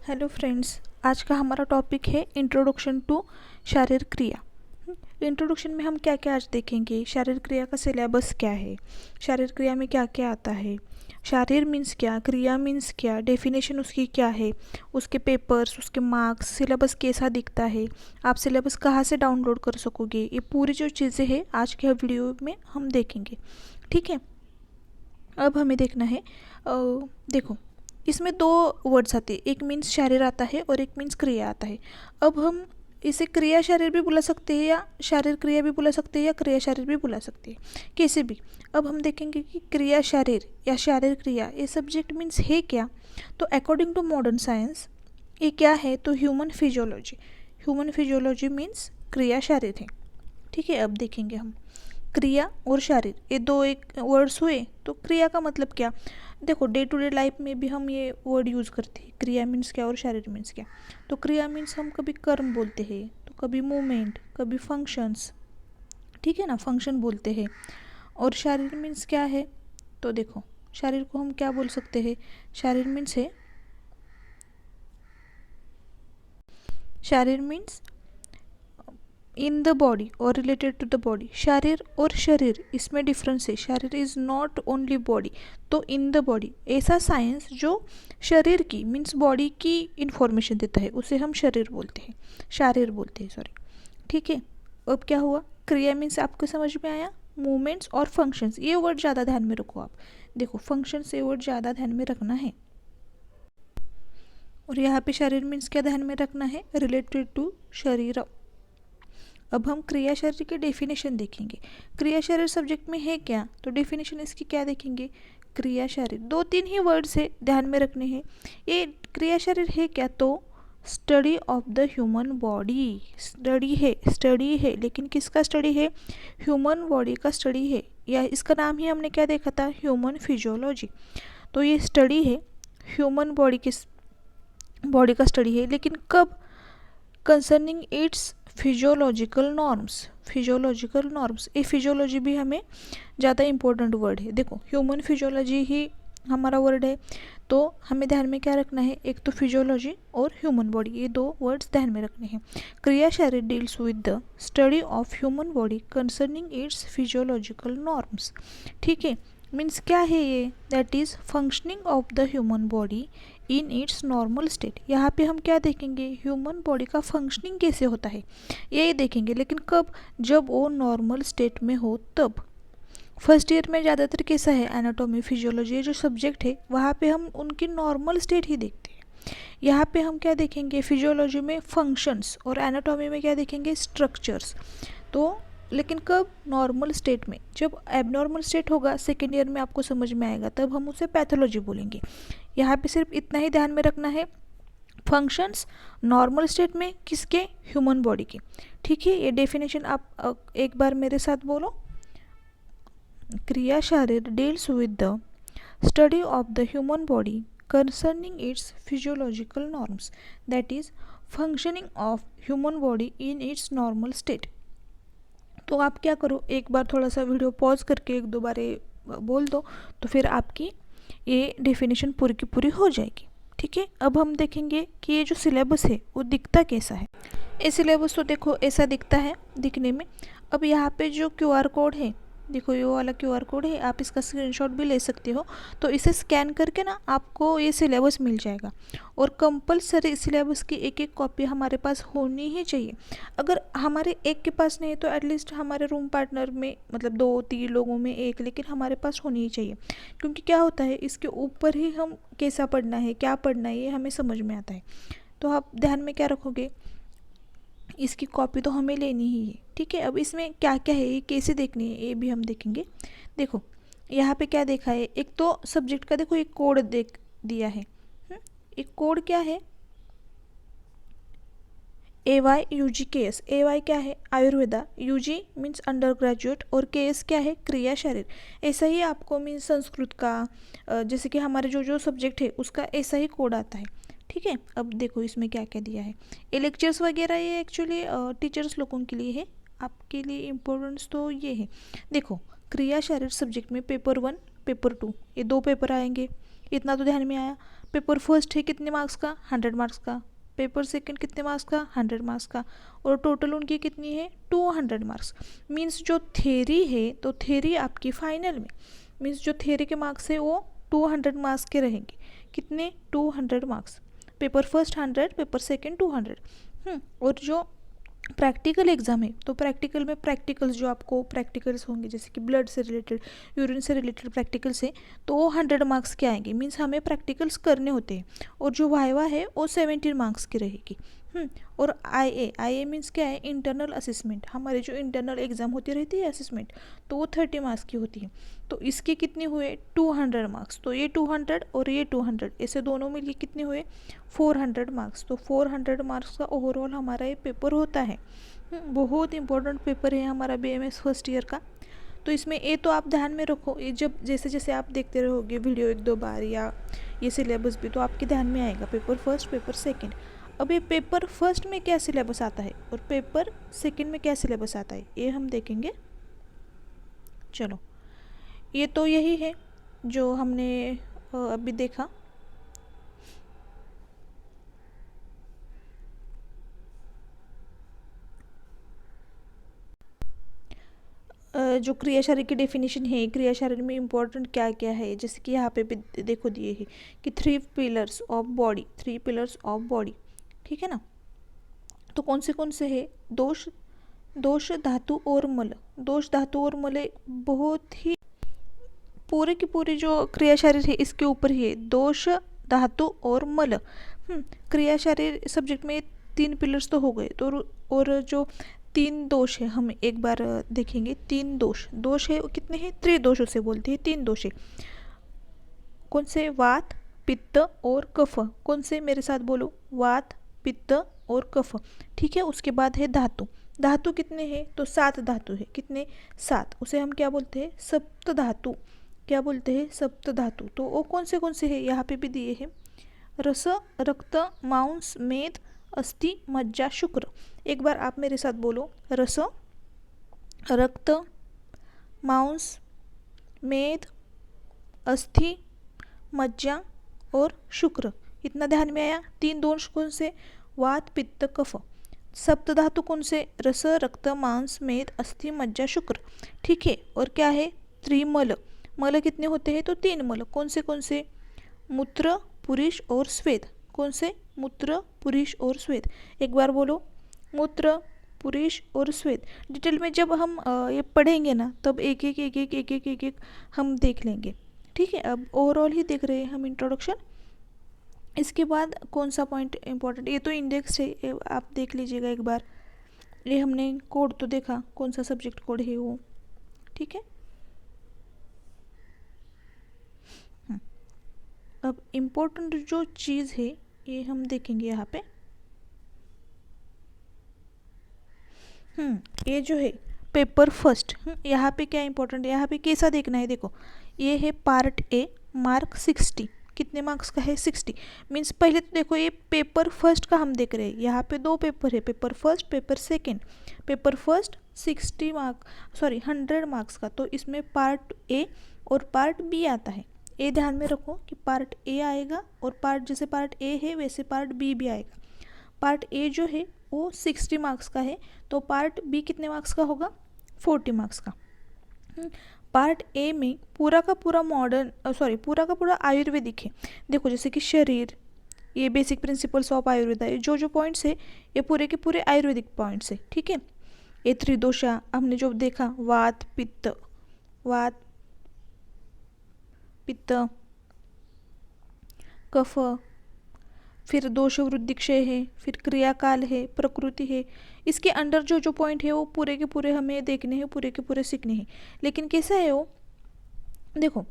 Hello friends, आज का हमारा टॉपिक है इंट्रोडक्शन टू शारीरिक क्रिया। इंट्रोडक्शन में हम क्या क्या आज देखेंगे, शारीरिक क्रिया का सिलेबस क्या है, शारीरिक क्रिया में क्या क्या आता है, शारीर मीन्स क्या, क्रिया मीन्स क्या, डेफिनेशन उसकी क्या है, उसके पेपर्स, उसके मार्क्स, सिलेबस कैसा दिखता है, आप सिलेबस कहाँ से डाउनलोड कर सकोगे, ये पूरी जो चीज़ें हैं आज के वीडियो में हम देखेंगे। ठीक है, अब हमें देखना है देखो, इसमें दो वर्ड्स आते हैं, एक मीन्स शारीर आता है और एक मीन्स क्रिया आता है। अब हम इसे क्रिया शारीर भी बुला सकते हैं या शारीर क्रिया भी बुला सकते हैं या क्रिया शारीर भी बुला सकते हैं, कैसे भी। अब हम देखेंगे कि क्रिया शारीर या शारीर क्रिया ये सब्जेक्ट मीन्स है क्या। तो अकॉर्डिंग टू मॉडर्न साइंस ये क्या है, तो human physiology. Human physiology means क्रिया शारीर है। ठीक है, अब देखेंगे हम क्रिया और शारीर, ये दो एक वर्ड्स हुए, तो क्रिया का मतलब क्या। देखो, डे टू डे लाइफ में भी हम ये वर्ड यूज़ करते हैं, क्रिया मीन्स क्या और शारीर मीन्स क्या। तो क्रिया मीन्स हम कभी कर्म बोलते हैं, तो कभी मूवमेंट, कभी फंक्शंस, ठीक है ना, फंक्शन बोलते हैं। और शारीर मीन्स क्या है, तो देखो शारीर को हम क्या बोल सकते हैं, शारीर मीन्स है, शारीर मीन्स इन द बॉडी और रिलेटेड टू द बॉडी। शारीर और शरीर इसमें डिफरेंस है, शारीर इज़ नॉट ओनली बॉडी, तो इन द बॉडी ऐसा साइंस जो शरीर की मीन्स बॉडी की इंफॉर्मेशन देता है उसे हम शरीर बोलते हैं, शारीर बोलते हैं, सॉरी। ठीक है, अब क्या हुआ, क्रिया मीन्स आपको समझ में आया, मूवमेंट्स और फंक्शंस, ये वर्ड ज़्यादा ध्यान में रखो आप। देखो फंक्शंस ये वर्ड ज़्यादा ध्यान में रखना है। और यहाँ पे शरीर मीन्स क्या ध्यान में रखना है, रिलेटेड टू शरीर। अब हम क्रिया शरीर की डेफिनेशन देखेंगे। क्रिया शरीर सब्जेक्ट में है क्या, तो डेफिनेशन इसकी क्या देखेंगे, क्रिया शरीर दो तीन ही वर्ड्स है, ध्यान में रखने हैं। ये क्रिया शरीर है क्या, तो study of the human body. Study है लेकिन किसका स्टडी है, ह्यूमन बॉडी का स्टडी है, या इसका नाम ही हमने क्या देखा था, ह्यूमन फिजियोलॉजी। तो ये स्टडी है, ह्यूमन बॉडी का स्टडी है, लेकिन कब, कंसर्निंग इट्स फिजियोलॉजिकल नॉर्म्स। ये फिजियोलॉजी भी हमें ज़्यादा इंपॉर्टेंट वर्ड है। देखो ह्यूमन फिजियोलॉजी ही हमारा वर्ड है, तो हमें ध्यान में क्या रखना है, एक तो फिजियोलॉजी और ह्यूमन बॉडी, ये दो वर्ड्स ध्यान में रखने हैं। Kriya Sharir deals with the study of human body concerning its physiological norms. ठीक है, मीन्स क्या है ये, that is functioning of the human body in its normal state. यहाँ पे हम क्या देखेंगे, ह्यूमन बॉडी का फंक्शनिंग कैसे होता है ये देखेंगे, लेकिन कब, जब वो नॉर्मल स्टेट में हो तब। फर्स्ट ईयर में ज़्यादातर कैसा है, एनाटॉमी फिजियोलॉजी जो सब्जेक्ट है वहाँ पे हम उनकी नॉर्मल स्टेट ही देखते हैं। यहाँ पे हम क्या देखेंगे, फिजियोलॉजी में फंक्शंस और एनाटॉमी में क्या देखेंगे, स्ट्रक्चर्स। तो लेकिन कब, नॉर्मल स्टेट में। जब एबनॉर्मल स्टेट होगा सेकेंड ईयर में आपको समझ में आएगा, तब हम उसे पैथोलॉजी बोलेंगे। यहाँ पे सिर्फ इतना ही ध्यान में रखना है, फंक्शंस नॉर्मल स्टेट में किसके, ह्यूमन बॉडी के। ठीक है, ये डेफिनेशन आप एक बार मेरे साथ बोलो। Kriya Sharir deals with the study of the human body concerning its physiological norms, that is functioning of human body in its normal state। तो आप क्या करो, एक बार थोड़ा सा वीडियो पॉज करके एक दो बार बोल दो, तो फिर आपकी ये डेफिनेशन पूरी की पूरी हो जाएगी। ठीक है, अब हम देखेंगे कि ये जो सिलेबस है वो दिखता कैसा है। ये सिलेबस तो देखो ऐसा दिखता है दिखने में। अब यहाँ पे जो क्यूआर कोड है, देखो ये वाला क्यूआर कोड है, आप इसका स्क्रीनशॉट भी ले सकते हो। तो इसे स्कैन करके ना आपको ये सिलेबस मिल जाएगा। और कंपलसरी सिलेबस की एक एक कॉपी हमारे पास होनी ही चाहिए। अगर हमारे एक के पास नहीं तो एटलीस्ट हमारे रूम पार्टनर में, मतलब 2-3 लोगों में एक, लेकिन हमारे पास होनी ही चाहिए। क्योंकि क्या होता है, इसके ऊपर ही हम कैसा पढ़ना है, क्या पढ़ना है, ये हमें समझ में आता है। तो आप ध्यान में क्या रखोगे, इसकी कॉपी तो हमें लेनी ही है। ठीक है, अब इसमें क्या क्या है, ये कैसे देखनी है, ये भी हम देखेंगे। देखो यहाँ पे क्या देखा है, एक तो सब्जेक्ट का देखो एक कोड देख दिया है। एक कोड क्या है, AYUGKS। AY क्या है, Ayurveda, UG means under graduate, और KS क्या है, क्रिया शरीर। ऐसा ही आपको मीन्स संस्कृत का, जैसे कि हमारे जो जो सब्जेक्ट है उसका ऐसा ही कोड आता है। ठीक है, अब देखो इसमें क्या क्या दिया है। ये लेक्चर्स वगैरह ये एक्चुअली टीचर्स लोगों के लिए है, आपके लिए इम्पोर्टेंस तो ये है। देखो क्रिया शरीर सब्जेक्ट में पेपर 1 पेपर 2 ये दो पेपर आएंगे, इतना तो ध्यान में आया। पेपर फर्स्ट है कितने मार्क्स का, 100 मार्क्स का, पेपर सेकंड कितने मार्क्स का, 100 मार्क्स का, और टोटल उनकी कितनी है, 200 मार्क्स। मीन्स जो थ्योरी है तो थ्योरी आपकी फाइनल में, मीन्स जो थ्योरी के मार्क्स है वो 200 मार्क्स के रहेंगे। कितने, 200 marks. Paper first 100, paper second 200। और जो प्रैक्टिकल एग्जाम है तो प्रैक्टिकल में प्रैक्टिकल्स जो आपको प्रैक्टिकल्स होंगे जैसे कि ब्लड से रिलेटेड, यूरिन से रिलेटेड प्रैक्टिकल्स है तो वो 100 मार्क्स के आएंगे। मीन्स हमें प्रैक्टिकल्स करने होते हैं। और जो वाइवा है वो 17 मार्क्स की रहेगी। और आई ए मीन्स क्या है, इंटरनल असेसमेंट। हमारे जो इंटरनल एग्जाम होती रहती है असेसमेंट, तो वो 30 मार्क्स की होती है। तो इसके कितने हुए, 200 मार्क्स। तो ये 200 और ये 200 ऐसे दोनों मिलके कितने हुए, 400 मार्क्स। तो 400 मार्क्स का ओवरऑल हमारा ये पेपर होता है। बहुत इंपॉर्टेंट पेपर है हमारा BMS फर्स्ट ईयर का। तो इसमें ये तो आप ध्यान में रखो, ये जब जैसे जैसे आप देखते रहोगे वीडियो 1-2 बार या ये सिलेबस भी, तो आपके ध्यान में आएगा पेपर फर्स्ट, पेपर सेकंड। अब ये पेपर फर्स्ट में क्या सिलेबस आता है और पेपर सेकंड में क्या सिलेबस आता है ये हम देखेंगे। चलो, ये तो यही है जो हमने अभी देखा। जो क्रिया शरीर की डेफिनेशन है, क्रिया शरीर में इम्पोर्टेंट क्या क्या है, जैसे कि यहाँ पे भी देखो दिए है कि 3 pillars of body, 3 pillars of body, ठीक है ना। तो कौन से है, दोष, धातु और मल। दोष, धातु और मल बहुत ही पूरे की पूरी जो क्रिया शरीर है इसके ऊपर ही है, दोष, धातु और मल। क्रिया शरीर सब्जेक्ट में 3 पिलर्स तो हो गए। तो और जो 3 दोष है हम एक बार देखेंगे। 3 दोष है कितने हैं, त्रिदोष उसे बोलते हैं, 3 दोष है। कौन से, वात, पित्त और कफ। कौन से, मेरे साथ बोलो, वात, पित्त और कफ, ठीक है। उसके बाद है धातु। धातु कितने हैं, तो 7 धातु है। कितने, 7। उसे हम क्या बोलते हैं, सप्त धातु। क्या बोलते हैं, सप्त धातु। तो वो कौन से है, यहाँ पे भी दिए हैं, रस, रक्त, मांस, मेद, अस्थि, मज्जा, शुक्र। एक बार आप मेरे साथ बोलो, रस, रक्त, मांस, मेद, अस्थि, मज्जा और शुक्र। इतना ध्यान में आया। 3 दोष कौन से, वात, पित्त, कफ। सप्त धातु कौन से, रस, रक्त, मांस, मेद, अस्थि, मज्जा, शुक्र, ठीक है। और क्या है, त्रिमल। मल कितने होते हैं, तो 3 मल। कौन से, मूत्र, पुरुष और स्वेद। कौन से, मूत्र, पुरुष और स्वेद। एक बार बोलो, मूत्र, पुरुष और स्वेद। डिटेल में जब हम ये पढ़ेंगे ना तब एक एक हम देख लेंगे, ठीक है। अब ओवरऑल ही देख रहे हैं हम इंट्रोडक्शन। इसके बाद कौन सा पॉइंट इम्पोर्टेंट, ये तो इंडेक्स है, ये आप देख लीजिएगा एक बार। ये हमने कोड तो देखा, कौन सा सब्जेक्ट कोड है वो, ठीक है। अब इम्पोर्टेंट जो चीज़ है ये हम देखेंगे यहाँ पे। ये जो है पेपर फर्स्ट, यहाँ पे क्या इंपॉर्टेंट है, यहाँ पे कैसा देखना है, देखो ये है पार्ट ए, मार्क 60। कितने मार्क्स का है, 60। मीन्स पहले तो देखो ये पेपर फर्स्ट का हम देख रहे हैं, यहाँ पे 2 पेपर है, paper first, paper second. Paper first 100 marks का, तो इसमें पार्ट ए और पार्ट बी आता है। ये ध्यान में रखो कि पार्ट ए आएगा और पार्ट, जैसे पार्ट ए है वैसे पार्ट बी भी आएगा। पार्ट ए जो है वो 60 मार्क्स का है, तो पार्ट बी कितने मार्क्स का होगा, 40 मार्क्स का। पार्ट ए में पूरा का पूरा पूरा का पूरा आयुर्वेदिक है। देखो जैसे कि शरीर, ये बेसिक प्रिंसिपल्स ऑफ आयुर्वेद है, जो पॉइंट्स है ये पूरे के पूरे आयुर्वेदिक पॉइंट्स है, ठीक है। ये त्रिदोषा हमने जो देखा, वात, पित्त, कफ, फिर दोष वृद्धि क्षय है, फिर क्रियाकाल है, प्रकृति है। इसके अंडर जो पॉइंट है वो पूरे के पूरे हमें देखने हैं, पूरे के पूरे सीखने हैं। लेकिन कैसा है वो, देखो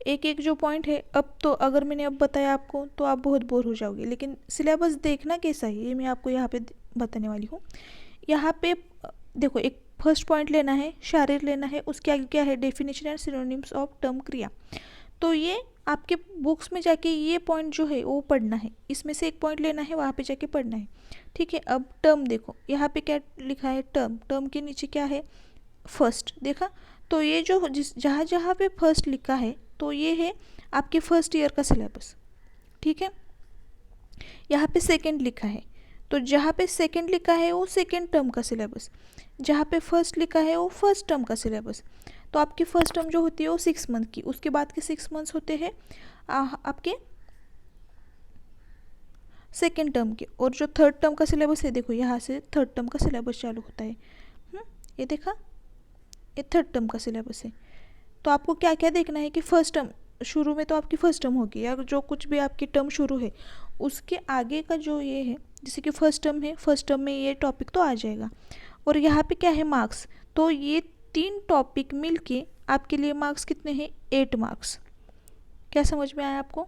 एक जो पॉइंट है, अब तो अगर मैंने अब बताया आपको तो आप बहुत बोर हो जाओगे, लेकिन सिलेबस देखना कैसा है ये मैं आपको यहाँ पे बताने वाली हूँ। यहाँ पे देखो एक फर्स्ट पॉइंट लेना है, शारीर लेना है, उसके आगे क्या है, definition and synonyms of term क्रिया। तो ये आपके बुक्स में जाके ये पॉइंट जो है वो पढ़ना है, इसमें से एक पॉइंट लेना है, वहाँ पे जाके पढ़ना है, ठीक है। अब टर्म देखो, यहाँ पे क्या लिखा है, टर्म के नीचे क्या है, फर्स्ट, देखा। तो ये जो जहाँ पे फर्स्ट लिखा है तो ये है आपके फर्स्ट ईयर का सिलेबस, ठीक है। यहाँ पे सेकंड लिखा है, तो जहाँ पे सेकंड लिखा है वो सेकंड टर्म का सिलेबस, जहाँ पे फर्स्ट लिखा है वो फर्स्ट टर्म का सिलेबस। तो आपकी फर्स्ट टर्म जो होती है वो 6 मंथ की, उसके बाद के 6 मंथ्स होते हैं आपके सेकेंड टर्म के। और जो थर्ड टर्म का सिलेबस है, देखो यहाँ से थर्ड टर्म का सिलेबस चालू होता है। ये देखा, ये थर्ड टर्म का सिलेबस है। तो आपको क्या क्या देखना है कि फर्स्ट टर्म शुरू में तो आपकी फर्स्ट टर्म होगी, या जो कुछ भी आपकी टर्म शुरू है उसके आगे का जो ये है, जैसे कि फर्स्ट टर्म है, फर्स्ट टर्म में ये टॉपिक तो आ जाएगा। और यहाँ पे क्या है, मार्क्स। तो ये 3 टॉपिक मिलके आपके लिए मार्क्स कितने हैं, 8 मार्क्स। क्या समझ में आया आपको?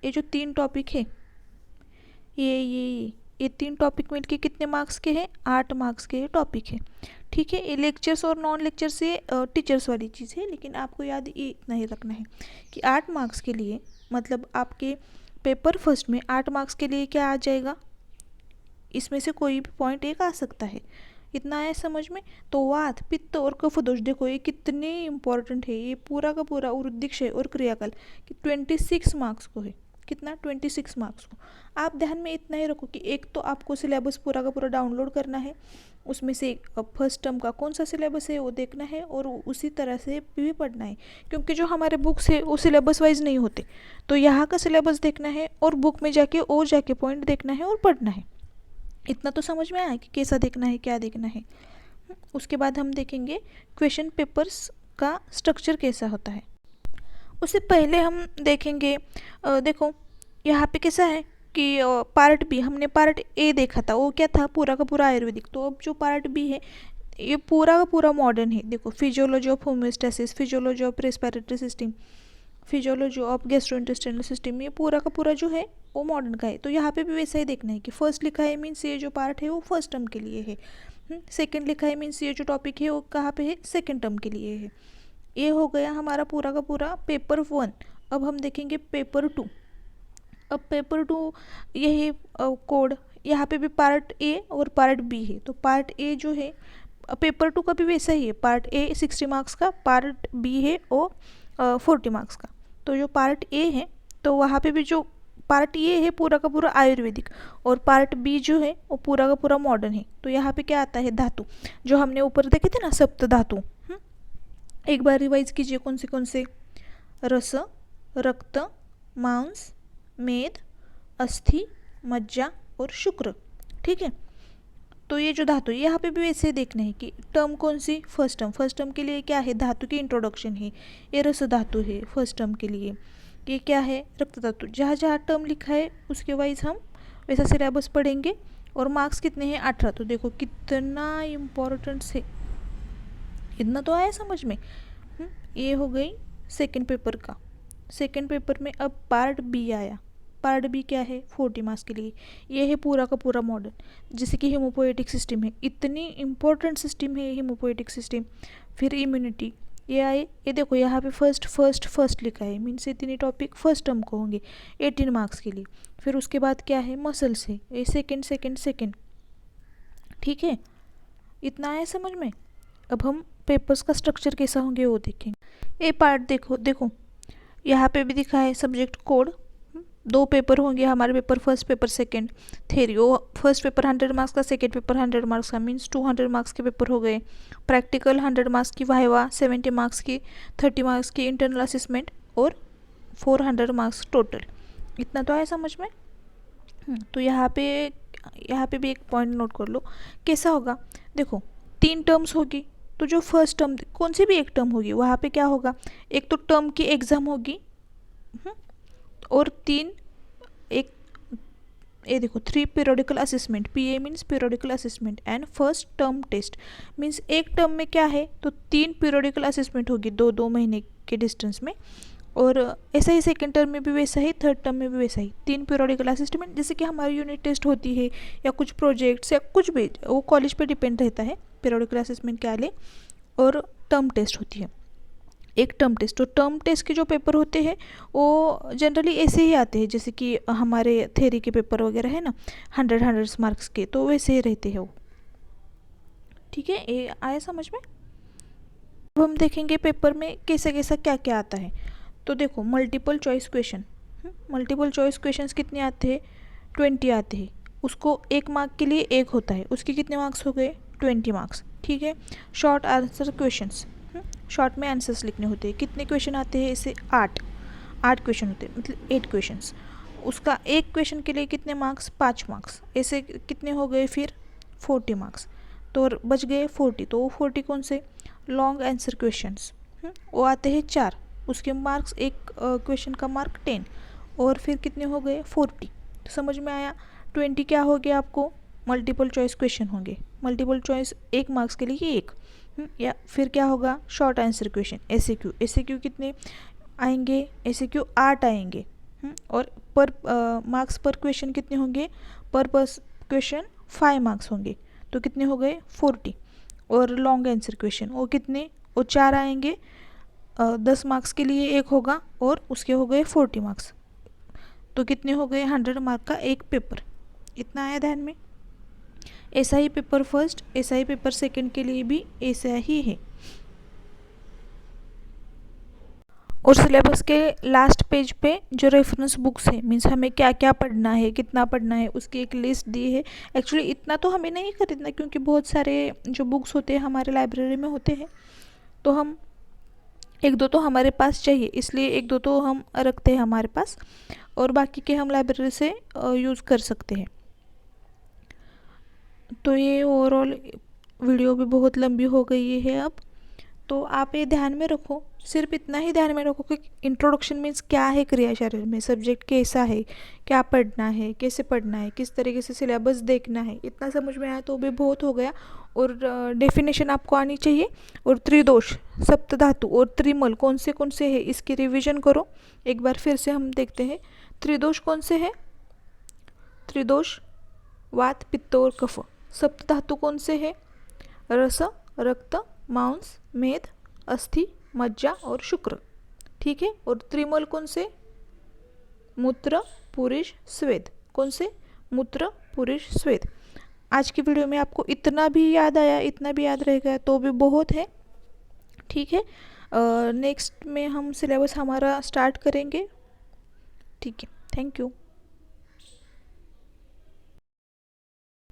ये जो 3 टॉपिक है, ये 3 टॉपिक मिलके कितने मार्क्स के हैं, 8 मार्क्स के टॉपिक है। ठीक है, ये लेक्चर्स और नॉन लेक्चर से टीचर्स वाली चीज़ है, लेकिन आपको याद ये इतना ही रखना है कि 8 मार्क्स के लिए, मतलब आपके पेपर फर्स्ट में 8 मार्क्स के लिए क्या आ जाएगा, इसमें से कोई भी पॉइंट एक आ सकता है। इतना है समझ में? तो वात, पित्त और कफदोष, देखो ये कितने इंपॉर्टेंट है। ये पूरा का पूरा उरुदिक्षय और क्रियाकल कि 26 मार्क्स को है। कितना, 26 मार्क्स को। आप ध्यान में इतना ही रखो कि एक तो आपको सिलेबस पूरा का पूरा डाउनलोड करना है, उसमें से फर्स्ट टर्म का कौन सा सिलेबस है वो देखना है, और उसी तरह से भी पढ़ना है, क्योंकि जो हमारे बुक्स है वो सिलेबस वाइज नहीं होते। तो यहाँ का सिलेबस देखना है और बुक में जाके और जाके पॉइंट देखना है और पढ़ना है। इतना तो समझ में आया कि कैसा देखना है, क्या देखना है। उसके बाद हम देखेंगे क्वेश्चन पेपर्स का स्ट्रक्चर कैसा होता है। उससे पहले हम देखेंगे, देखो यहाँ पे कैसा है कि पार्ट बी, हमने पार्ट ए देखा था, वो क्या था, पूरा का पूरा आयुर्वेदिक। तो अब जो पार्ट बी है ये पूरा का पूरा मॉडर्न है। देखो, physiology of homeostasis, physiology of respiratory system, physiology of gastrointestinal system, ये पूरा का पूरा जो है वो मॉडर्न का है। तो यहाँ पे भी वैसा ही देखना है कि फर्स्ट लिखा है मीन्स ये जो पार्ट है वो फर्स्ट टर्म के लिए है, सेकंड लिखा है मीन्स ये जो टॉपिक है वो कहाँ पे है, सेकंड टर्म के लिए है। ये हो गया हमारा पूरा का पूरा पेपर 1। अब हम देखेंगे पेपर 2। अब पेपर 2 यही कोड, यहाँ पे भी पार्ट ए और पार्ट बी है। तो पार्ट ए जो है पेपर 2 का भी वैसा ही है, पार्ट ए 60 मार्क्स का, पार्ट बी है वो 40 मार्क्स का। तो जो पार्ट ए है तो वहाँ पे भी जो पार्ट ए है पूरा का पूरा आयुर्वेदिक, और पार्ट बी जो है वो पूरा का पूरा मॉडर्न है। तो यहाँ पे क्या आता है, धातु, जो हमने ऊपर देखे थे ना, सप्त धातु। एक बार रिवाइज कीजिए, कौन से, रस, रक्त, मांस, मेद, अस्थि, मज्जा और शुक्र। ठीक है, तो ये जो धातु, यहाँ पे भी वैसे देखना है कि टर्म कौन सी, फर्स्ट टर्म। फर्स्ट टर्म के लिए क्या है, धातु की इंट्रोडक्शन है, ये रस धातु है फर्स्ट टर्म के लिए। ये क्या है, रक्त धातु। जहाँ जहाँ टर्म लिखा है उसके वाइज हम वैसा सिलेबस पढ़ेंगे। और मार्क्स कितने हैं, 18। तो देखो कितना इम्पोर्टेंट है, इतना तो आया समझ में। ये हो गई सेकंड पेपर का। सेकंड पेपर में अब पार्ट बी आया। पार्ट बी क्या है, 40 मार्क्स के लिए। ये है पूरा का पूरा मॉडल, जैसे कि हेमोपोएटिक सिस्टम है, इतनी इम्पोर्टेंट सिस्टम है हेमोपोएटिक सिस्टम। फिर इम्यूनिटी, ये आए। ये देखो यहाँ पे फर्स्ट लिखा है, मीन्स इतनी टॉपिक फर्स्ट टर्म को होंगे 18 मार्क्स के लिए। फिर उसके बाद क्या है, मसल्स है, ये सेकेंड। ठीक है, इतना आया समझ में। अब हम पेपर्स का स्ट्रक्चर कैसा होंगे वो देखेंगे। ये पार्ट देखो यहाँ पे भी दिखा है सब्जेक्ट कोड। 2 पेपर होंगे हमारे, paper first, paper second. Theory, वो फर्स्ट पेपर 100 मार्क्स का, सेकंड पेपर 100 मार्क्स का, मीन्स 200 मार्क्स के पेपर हो गए। प्रैक्टिकल 100 मार्क्स की, वाइवा 70 मार्क्स की, 30 मार्क्स की इंटरनल असेसमेंट, और 400 मार्क्स टोटल। इतना तो आया समझ में। तो यहाँ पे भी एक पॉइंट नोट कर लो, कैसा होगा। देखो 3 टर्म्स होगी, तो जो फर्स्ट टर्म कौन सी भी एक टर्म होगी वहाँ पे क्या होगा, एक तो टर्म की एग्ज़ाम होगी, और 3 एक, ये देखो 3 periodical assessment, PA means periodical assessment, and first term test. Means एक टर्म में क्या है, तो 3 पीरियोडिकल असेसमेंट होगी 2-2 महीने के डिस्टेंस में। और ऐसा ही सेकेंड टर्म में भी वैसा ही, थर्ड टर्म में भी वैसा ही, 3 पीरियोडिकल असेसमेंट। जैसे कि हमारी यूनिट टेस्ट होती है या कुछ प्रोजेक्ट्स या कुछ भी, वो कॉलेज पे डिपेंड रहता है पीरियोडिकल असेसमेंट क्या ले। और टर्म टेस्ट होती है, एक टर्म टेस्ट। तो टर्म टेस्ट के जो पेपर होते हैं वो जनरली ऐसे ही आते हैं, जैसे कि हमारे थ्योरी के पेपर वगैरह है ना, 100 मार्क्स के, तो वैसे ही रहते हैं वो। ठीक है, ये आया समझ में। अब हम देखेंगे पेपर में कैसा क्या क्या आता है। तो देखो multiple choice question, multiple choice questions कितने आते हैं? 20 आते हैं। उसको 1 मार्क के लिए 1 होता है, उसके कितने मार्क्स हो गए? 20 मार्क्स। ठीक है। शॉर्ट आंसर क्वेश्चंस, शॉर्ट में आंसर्स लिखने होते हैं। कितने क्वेश्चन आते हैं? इसे 8 क्वेश्चन होते हैं, मतलब 8 क्वेश्चंस। उसका एक क्वेश्चन के लिए कितने मार्क्स? 5 मार्क्स। ऐसे कितने हो गए फिर? 40 मार्क्स। तो बच गए 40। तो वो 40 कौन से? Long answer questions. वो आते हैं 4, उसके मार्क्स, एक क्वेश्चन का मार्क 10, और फिर कितने हो गए? 40। तो समझ में आया? 20 क्या हो गया आपको? मल्टीपल चॉइस क्वेश्चन होंगे। मल्टीपल चॉइस 1 मार्क्स के लिए 1। या फिर क्या होगा? शॉर्ट आंसर क्वेश्चन, एसएक्यू कितने आएंगे? एसएक्यू 8 आएंगे। और पर मार्क्स पर क्वेश्चन कितने होंगे? पर क्वेश्चन 5 मार्क्स होंगे। तो कितने हो गए? 40। और लॉन्ग आंसर क्वेश्चन वो कितने? वो 4 आएंगे। 10 मार्क्स के लिए 1 होगा, और उसके हो गए 40 मार्क्स। तो कितने हो गए? 100 मार्क का एक पेपर। इतना आया ध्यान में? ऐसा ही पेपर फर्स्ट, ऐसा ही पेपर सेकंड के लिए भी ऐसा ही है। और सिलेबस के लास्ट पेज पे जो रेफरेंस बुक्स है, मीन्स हमें क्या क्या पढ़ना है, कितना पढ़ना है, उसकी एक लिस्ट दी है। एक्चुअली इतना तो हमें नहीं खरीदना, क्योंकि बहुत सारे जो बुक्स होते हैं हमारे लाइब्रेरी में होते हैं, तो हम एक दो तो हमारे पास चाहिए, इसलिए एक दो तो हम रखते हैं हमारे पास, और बाकी के हम लाइब्रेरी से यूज़ कर सकते हैं। तो ये ओवरऑल वीडियो भी बहुत लंबी हो गई है अब, तो आप ये ध्यान में रखो, सिर्फ इतना ही ध्यान में रखो कि इंट्रोडक्शन मीन्स क्या है क्रिया शरीर में, सब्जेक्ट कैसा है, क्या पढ़ना है, कैसे पढ़ना है, किस तरीके से सिलेबस देखना है, इतना समझ में आया तो भी बहुत हो गया। और डेफिनेशन आपको आनी चाहिए। और त्रिदोष, सप्तधातु और त्रिमल कौन से है, इसकी रिविजन करो। एक बार फिर से हम देखते हैं, त्रिदोष कौन से है? त्रिदोष वात, पित्त और कफ। सप्तधातु कौन से है? रस, रक्त, मांस, मेद, अस्थि, मज्जा और शुक्र। ठीक है। और त्रिमल कौन से? मूत्र, पुरुष, स्वेद। कौन से? मूत्र, पुरुष, स्वेद। आज की वीडियो में आपको इतना भी याद आया, इतना भी याद रह गया तो भी बहुत है। ठीक है। नेक्स्ट में हम सिलेबस हमारा स्टार्ट करेंगे। ठीक है। Thank you.